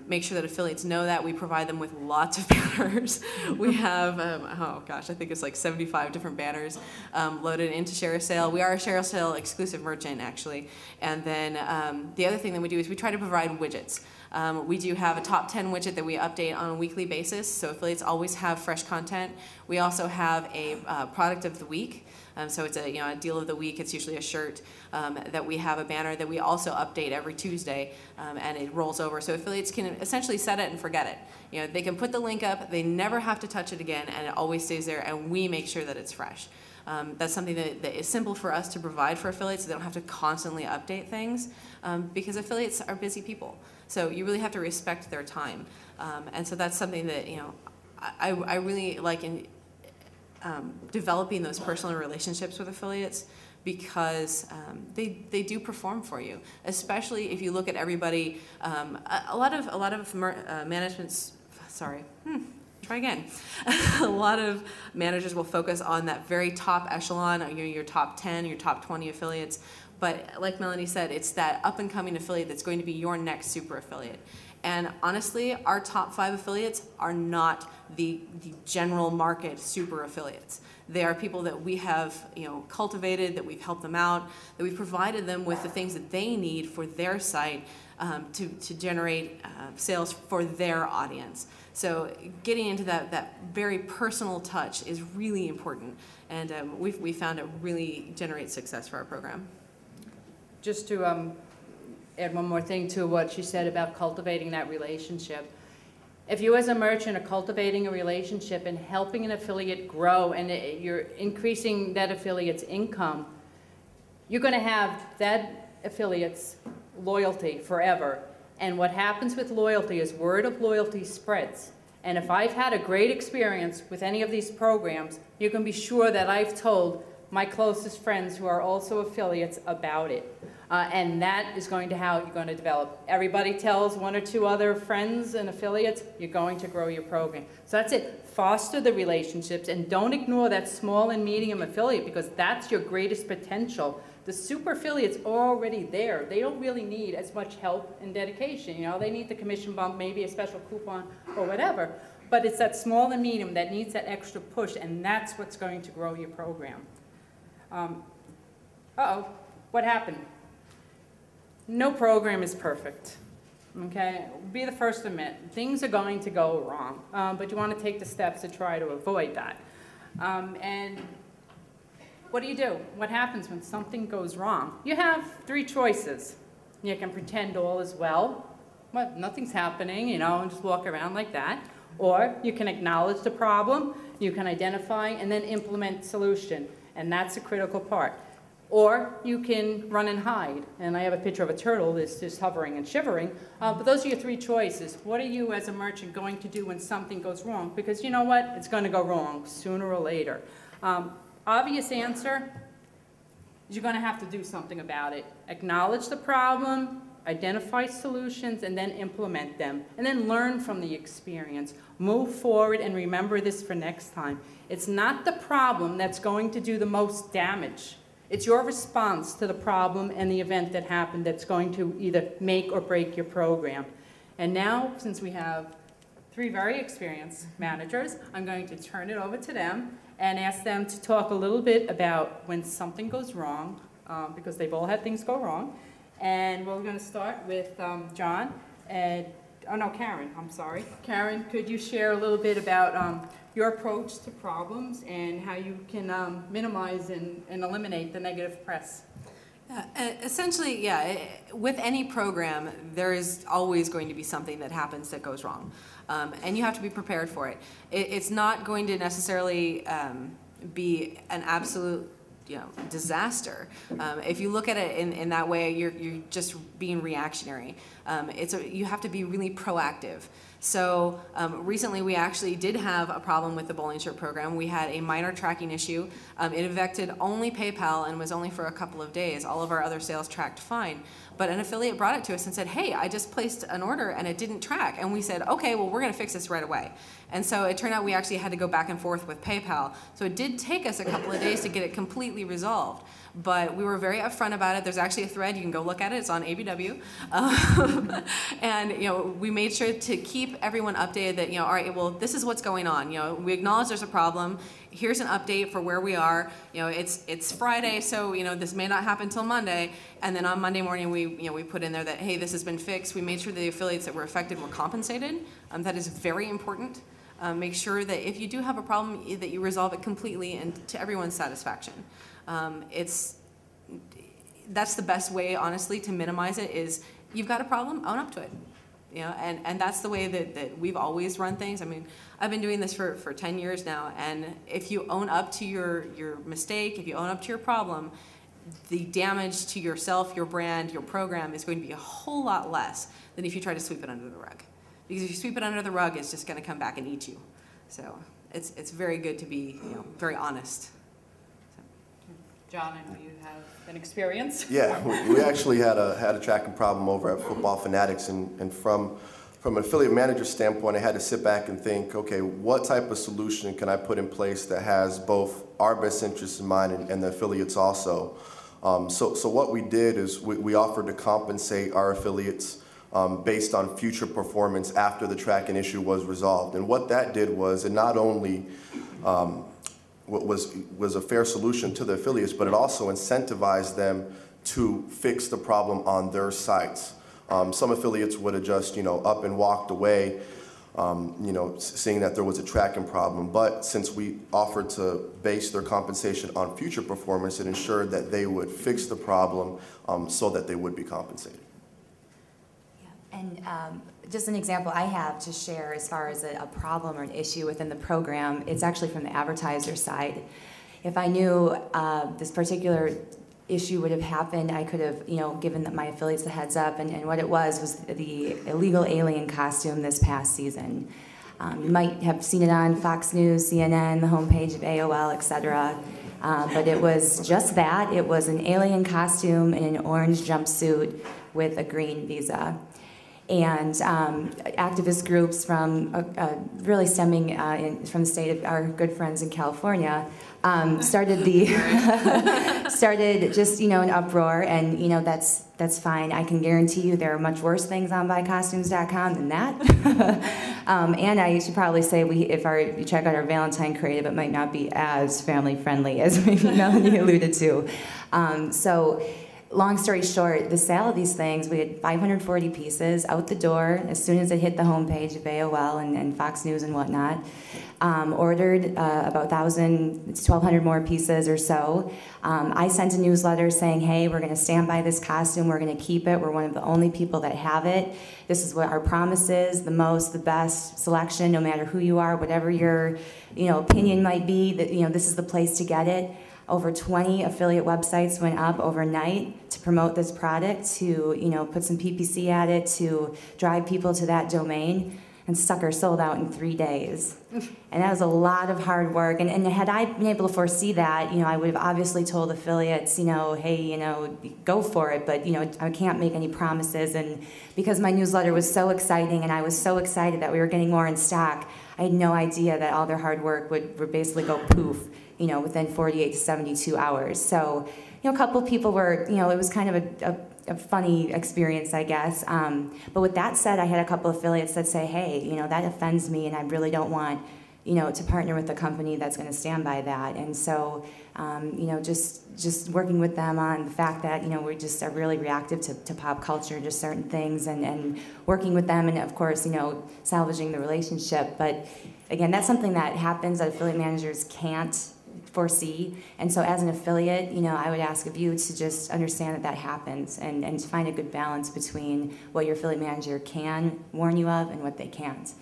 make sure that affiliates know that. We provide them with lots of banners. We have, I think it's like 75 different banners loaded into Share a Sale. We are a Share a Sale exclusive merchant, actually. And then the other thing that we do is we try to provide widgets. We do have a top 10 widget that we update on a weekly basis, so affiliates always have fresh content. We also have a product of the week. So it's a deal of the week. It's usually a shirt that we have a banner that we also update every Tuesday, and it rolls over. So affiliates can essentially set it and forget it. They can put the link up. They never have to touch it again, and it always stays there. And we make sure that it's fresh. That's something that is simple for us to provide for affiliates, so they don't have to constantly update things, because affiliates are busy people. So you really have to respect their time, and so that's something that I really like in developing those personal relationships with affiliates, because they do perform for you, especially if you look at everybody. A lot of managements. Sorry. Try again. A lot of managers will focus on that very top echelon, your top 10, your top 20 affiliates. But like Melanie said, it's that up-and-coming affiliate that's going to be your next super affiliate. And honestly, our top 5 affiliates are not the general market super affiliates. They are people that we have, cultivated, that we've helped them out, that we've provided them with the things that they need for their site to generate sales for their audience. So getting into that very personal touch is really important, and we found it really generates success for our program. Just to add one more thing to what she said about cultivating that relationship. If you as a merchant are cultivating a relationship and helping an affiliate grow and you're increasing that affiliate's income, you're going to have that affiliate's loyalty forever. And what happens with loyalty is word of loyalty spreads. And if I've had a great experience with any of these programs, you can be sure that I've told my closest friends who are also affiliates about it. And that is going to how you're going to develop. Everybody tells 1 or 2 other friends and affiliates, you're going to grow your program. So that's it. Foster the relationships and don't ignore that small and medium affiliate, because that's your greatest potential. The super affiliates are already there. They don't really need as much help and dedication. They need the commission bump, maybe a special coupon or whatever. But it's that small and medium that needs that extra push, and that's what's going to grow your program. Uh-oh, what happened? No program is perfect, okay? Be the first to admit, things are going to go wrong, but you want to take the steps to try to avoid that. And what do? What happens when something goes wrong? You have 3 choices. You can pretend all is well, but nothing's happening, and just walk around like that. Or you can acknowledge the problem, you can identify, and then implement solution, and that's a critical part. Or you can run and hide. And I have a picture of a turtle that's just hovering and shivering. But those are your 3 choices. What are you as a merchant going to do when something goes wrong? Because you know what? It's going to go wrong sooner or later. Obvious answer is you're going to have to do something about it. Acknowledge the problem, identify solutions, and then implement them. And then learn from the experience. Move forward and remember this for next time. It's not the problem that's going to do the most damage. It's your response to the problem and the event that happened that's going to either make or break your program. And now, since we have 3 very experienced managers, I'm going to turn it over to them and ask them to talk a little bit about when something goes wrong, because they've all had things go wrong. And we're going to start with John and, Karen, I'm sorry. Karen, could you share a little bit about your approach to problems and how you can minimize and eliminate the negative press? Essentially, yeah, with any program, there is always going to be something that happens that goes wrong. And you have to be prepared for it. It's not going to necessarily be an absolute disaster. If you look at it in that way, you're just being reactionary. You have to be really proactive. So recently we actually did have a problem with the bowling shirt program. We had a minor tracking issue. It affected only PayPal and was only for a couple of days. All of our other sales tracked fine. But an affiliate brought it to us and said, hey, I just placed an order and it didn't track. And we said, okay, well, we're going to fix this right away. And so it turned out we actually had to go back and forth with PayPal. So it did take us a couple of days to get it completely resolved. But we were very upfront about it. There's actually a thread. You can go look at it. It's on ABW. And we made sure to keep everyone updated that all right, well, this is what's going on. We acknowledge there's a problem. Here's an update for where we are. It's Friday, so this may not happen till Monday. And then on Monday morning, we put in there that hey, this has been fixed. We made sure the affiliates that were affected were compensated. That is very important. Make sure that if you do have a problem, that you resolve it completely and to everyone's satisfaction. That's the best way, honestly, to minimize it. Is you've got a problem, own up to it. And that's the way that we've always run things. I mean, I've been doing this for 10 years now, and if you own up to your mistake, if you own up to your problem, the damage to yourself, your brand, your program is going to be a whole lot less than if you try to sweep it under the rug. Because if you sweep it under the rug, it's just going to come back and eat you. So it's very good to be very honest. John, I know you have an experience. Yeah, we actually had a tracking problem over at Football Fanatics, and from an affiliate manager standpoint, I had to sit back and think, okay, what type of solution can I put in place that has both our best interests in mind and the affiliates also? So what we did is we offered to compensate our affiliates based on future performance after the tracking issue was resolved. And what that did was it not only was a fair solution to the affiliates, but it also incentivized them to fix the problem on their sites. Some affiliates would have just, up and walked away, seeing that there was a tracking problem. But since we offered to base their compensation on future performance, it ensured that they would fix the problem so that they would be compensated. Yeah. And just an example I have to share as far as a problem or an issue within the program, it's actually from the advertiser side. If I knew this particular issue would have happened, I could have, given my affiliates the heads up, and what it was the illegal alien costume this past season. You might have seen it on Fox News, CNN, the homepage of AOL, etc. But it was just that. It was an alien costume in an orange jumpsuit with a green visa. And activist groups from really stemming from the state of our good friends in California started just an uproar, and that's fine. I can guarantee you there are much worse things on BuyCostumescom than that. And I should probably say if you check out our Valentine creative, it might not be as family friendly as maybe Melanie alluded to. So. Long story short, the sale of these things, we had 540 pieces out the door as soon as it hit the homepage of AOL and Fox News and whatnot. Ordered about 1,200 more pieces or so. I sent a newsletter saying, hey, we're going to stand by this costume, we're going to keep it, we're one of the only people that have it. This is what our promise is, the best selection, no matter who you are, whatever your opinion might be, that this is the place to get it. Over 20 affiliate websites went up overnight to promote this product, to put some PPC at it, to drive people to that domain, and sucker sold out in 3 days. And that was a lot of hard work. And had I been able to foresee that, I would have obviously told affiliates, hey, go for it. But I can't make any promises. And because my newsletter was so exciting, and I was so excited that we were getting more in stock, I had no idea that all their hard work would basically go poof. Within 48 to 72 hours. So, a couple of people were, it was kind of a funny experience, I guess. But with that said, I had a couple of affiliates that say, hey, that offends me, and I really don't want, to partner with a company that's going to stand by that. And so, just working with them on the fact that, we just are really reactive to pop culture, just certain things, and working with them, and of course, salvaging the relationship. But again, that's something that happens that affiliate managers can't foresee. And so as an affiliate, I would ask of you to just understand that happens, and to find a good balance between what your affiliate manager can warn you of and what they can't.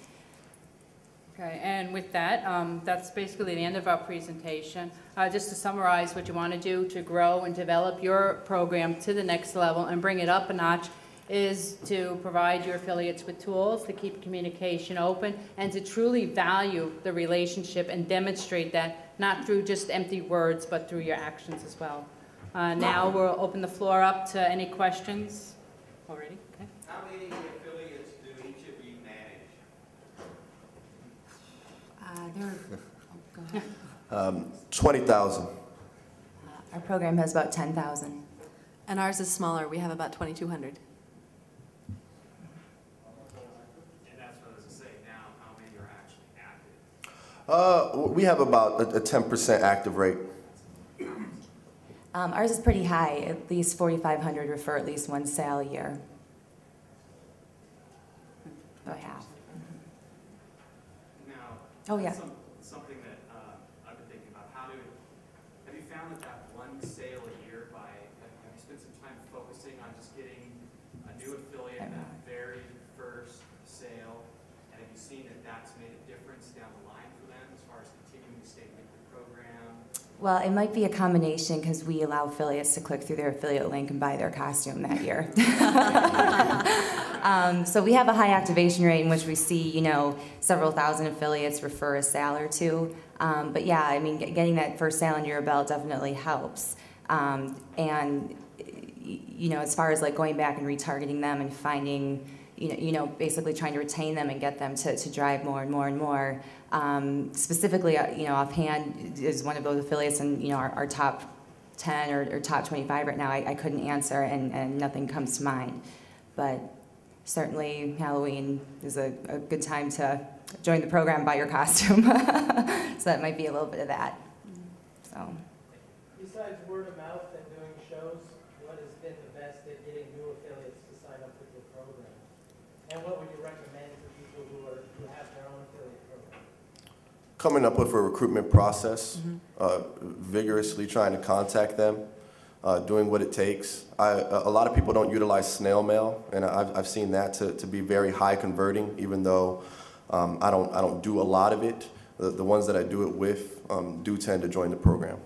Okay, and with that, that's basically the end of our presentation. Just to summarize what you want to do to grow and develop your program to the next level and bring it up a notch is to provide your affiliates with tools to keep communication open and to truly value the relationship and demonstrate that not through just empty words but through your actions as well. Now we'll open the floor up to any questions already. Okay. How many affiliates do each of you manage? Go ahead. 20,000. Our program has about 10,000. And ours is smaller. We have about 2,200. We have about a 10% active rate. Ours is pretty high. At least 4,500 refer at least one sale a year. About half. Now, oh yeah. Something that I've been thinking about. Have you found that one sale a year have you spent some time focusing on just getting a new affiliate that very first sale, and have you seen that that's made a difference down the line for them as far as continuing to stay with the program? Well, it might be a combination because we allow affiliates to click through their affiliate link and buy their costume that year. So we have a high activation rate in which we see, several thousand affiliates refer a sale or two. But yeah, I mean, getting that first sale under your belt definitely helps. And, as far as like going back and retargeting them and finding, basically trying to retain them and get them to drive more and more and more. Specifically, offhand is one of those affiliates, and our top 10 or top 25 right now. I couldn't answer, and nothing comes to mind. But certainly Halloween is a good time to join the program, buy your costume. So that might be a little bit of that. So. Besides word of mouth and doing shows, what has been the best at getting new affiliates to sign up with your program? And what would you recommend for people who have their own affiliate program? Coming up with a recruitment process, vigorously trying to contact them, doing what it takes. A lot of people don't utilize snail mail, and I've seen that to be very high converting, even though I don't do a lot of it. The ones that I do it with do tend to join the program.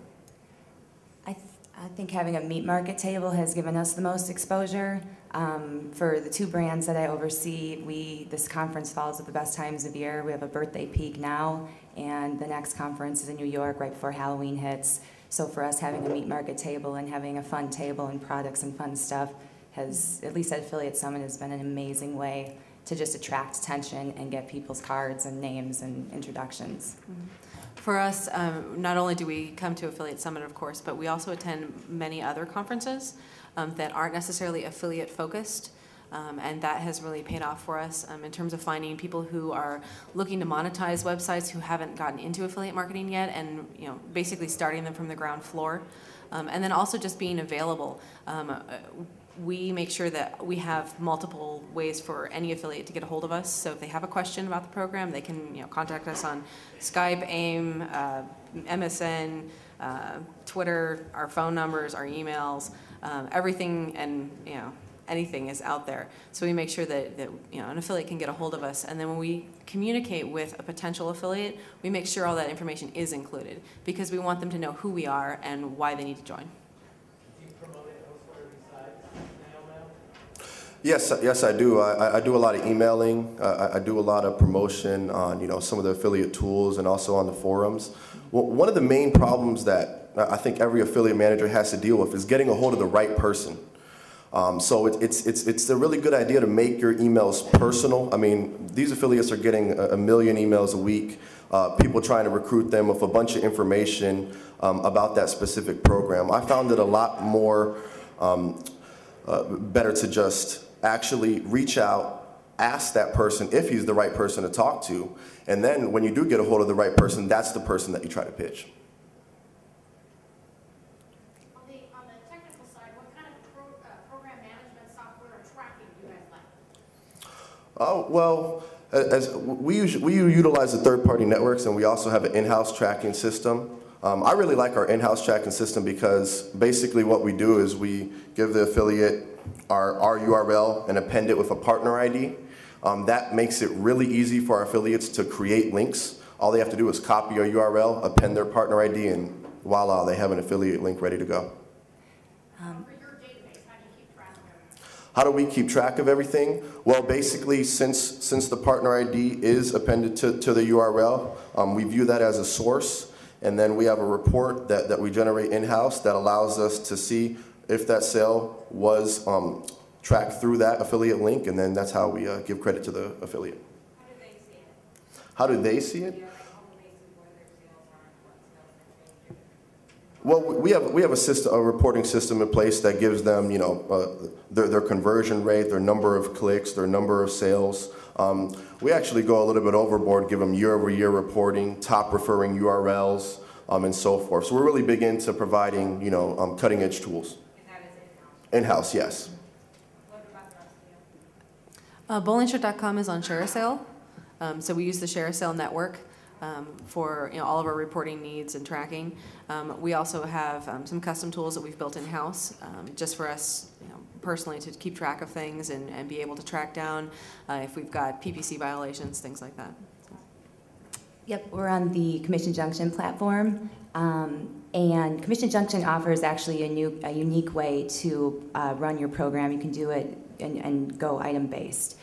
I think having a meat market table has given us the most exposure. For the 2 brands that I oversee, this conference falls at the best times of year. We have a birthday peak now, and the next conference is in New York right before Halloween hits. So for us, having a meat market table and having a fun table and products and fun stuff has, at least at Affiliate Summit, has been an amazing way to just attract attention and get people's cards and names and introductions. For us, not only do we come to Affiliate Summit, of course, but we also attend many other conferences that aren't necessarily affiliate focused. And that has really paid off for us in terms of finding people who are looking to monetize websites who haven't gotten into affiliate marketing yet, and basically starting them from the ground floor. And then also just being available. We make sure that we have multiple ways for any affiliate to get a hold of us. So if they have a question about the program, they can contact us on Skype, AIM, MSN, Twitter, our phone numbers, our emails, everything, and anything is out there. So we make sure that an affiliate can get a hold of us, and then when we communicate with a potential affiliate, we make sure all that information is included, because we want them to know who we are and why they need to join. Do you promote it elsewhere besides snail mail? Yes, I do. I do a lot of emailing. I do a lot of promotion on some of the affiliate tools and also on the forums. Well, one of the main problems that I think every affiliate manager has to deal with is getting a hold of the right person. So it's a really good idea to make your emails personal. I mean, these affiliates are getting a million emails a week, people trying to recruit them with a bunch of information about that specific program. I found it a lot more better to just actually reach out, ask that person if he's the right person to talk to, and then when you do get a hold of the right person, that's the person that you try to pitch. Oh, well, as we utilize the third-party networks, and we also have an in-house tracking system. I really like our in-house tracking system because basically what we do is we give the affiliate our URL and append it with a partner ID. That makes it really easy for our affiliates to create links. All they have to do is copy our URL, append their partner ID, and voila, they have an affiliate link ready to go. How do we keep track of everything? Well, basically, since the partner ID is appended to the URL, we view that as a source, and then we have a report that we generate in-house that allows us to see if that sale was tracked through that affiliate link, and then that's how we give credit to the affiliate. How do they see it? Well, we have a system, a reporting system in place that gives them, their conversion rate, their number of clicks, their number of sales. We actually go a little bit overboard, give them year-over-year reporting, top referring URLs, and so forth. So we're really big into providing, cutting-edge tools. And that is in-house? In-house, yes. What about the rest of you? BowlingShirt.com is on ShareASale, so we use the ShareASale network. For all of our reporting needs and tracking. We also have some custom tools that we've built in-house just for us personally to keep track of things and be able to track down if we've got PPC violations, things like that. Yep, we're on the Commission Junction platform, and Commission Junction offers actually a unique way to run your program. You can do it and go item-based.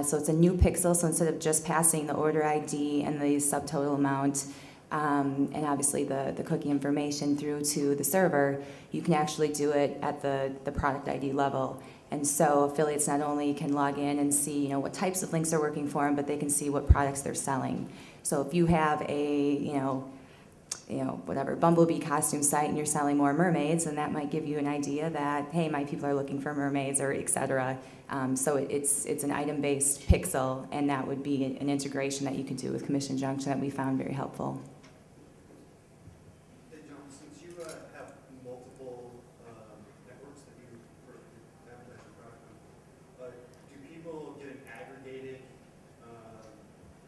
So it's a new pixel, so instead of just passing the order ID and the subtotal amount, and obviously the cookie information through to the server, you can actually do it at the product ID level. And so affiliates not only can log in and see what types of links are working for them, but they can see what products they're selling. So if you have a whatever, Bumblebee costume site and you're selling more mermaids, and that might give you an idea that, hey, my people are looking for mermaids, or et cetera. So it's an item-based pixel, and that would be an integration that you could do with Commission Junction that we found very helpful. Hey, John, since you have multiple networks that you advertise your product on, do people get an aggregated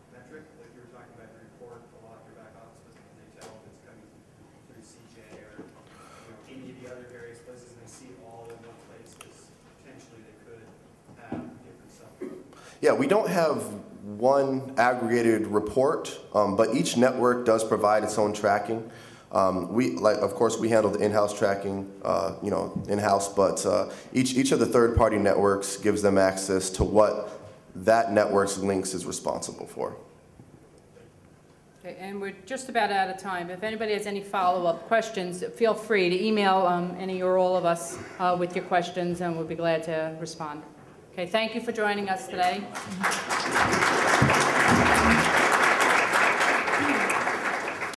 metric, like you were talking about your report, a lot of your back office business, and they tell if it's coming through CJ or any of the other various places, and they see it all in one place, because potentially they could have different stuff. Yeah, we don't have one aggregated report, but each network does provide its own tracking. Of course, we handle the in-house tracking, in-house, but each of the third-party networks gives them access to what that network's links is responsible for. Okay, and we're just about out of time. If anybody has any follow-up questions, feel free to email any or all of us with your questions, and we'll be glad to respond. Okay, thank you for joining us today.